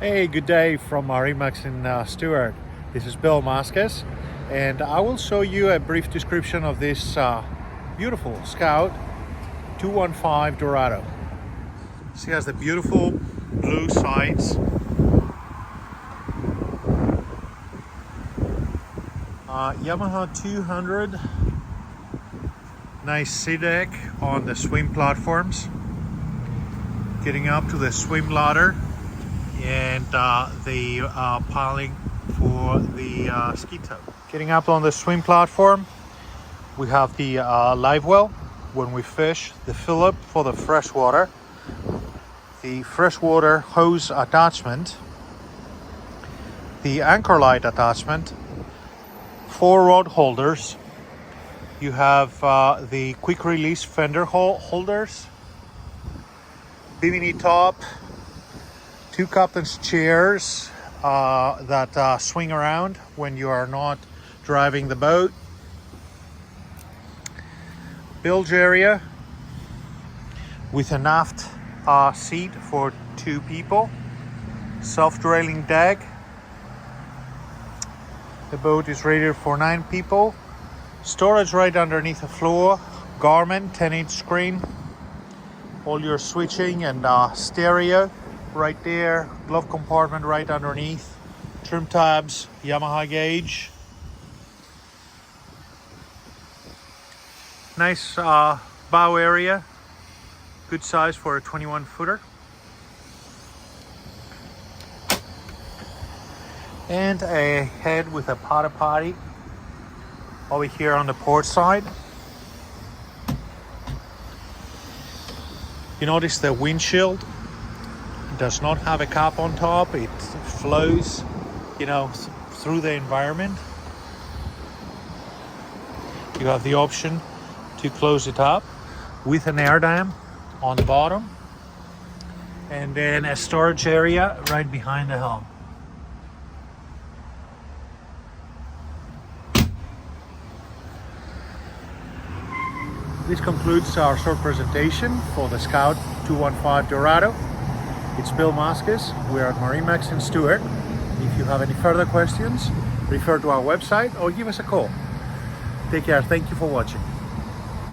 Hey, good day from MarineMax in Stuart. This is Bill Masquez, and I will show you a brief description of this beautiful Scout 215 Dorado. She has the beautiful blue sides, Yamaha 200, nice sea deck on the swim platforms, getting up to the swim ladder, and the piling for the ski tow. Getting up on the swim platform, we have the live well when we fish, the fill-up for the freshwater, the freshwater hose attachment, the anchor light attachment, 4 rod holders. You have the quick release fender holders, bimini top, 2 captain's chairs that swing around when you are not driving the boat, bilge area with an aft seat for 2 people, self-drailing deck. The boat is rated for 9 people. Storage right underneath the floor, Garmin 10-inch screen, all your switching and stereo right there, glove compartment right underneath, trim tabs, Yamaha gauge. Nice bow area, good size for a 21 footer. And a head with a potty over here on the port side. You notice the windshield does not have a cap on top. It flows, through the environment. You have the option to close it up with an air dam on the bottom, and then a storage area right behind the helm. This concludes our short presentation for the Scout 215 Dorado. It's Bill Masquez. We're at MarineMax in Stuart. If you have any further questions, refer to our website or give us a call. Take care. Thank you for watching.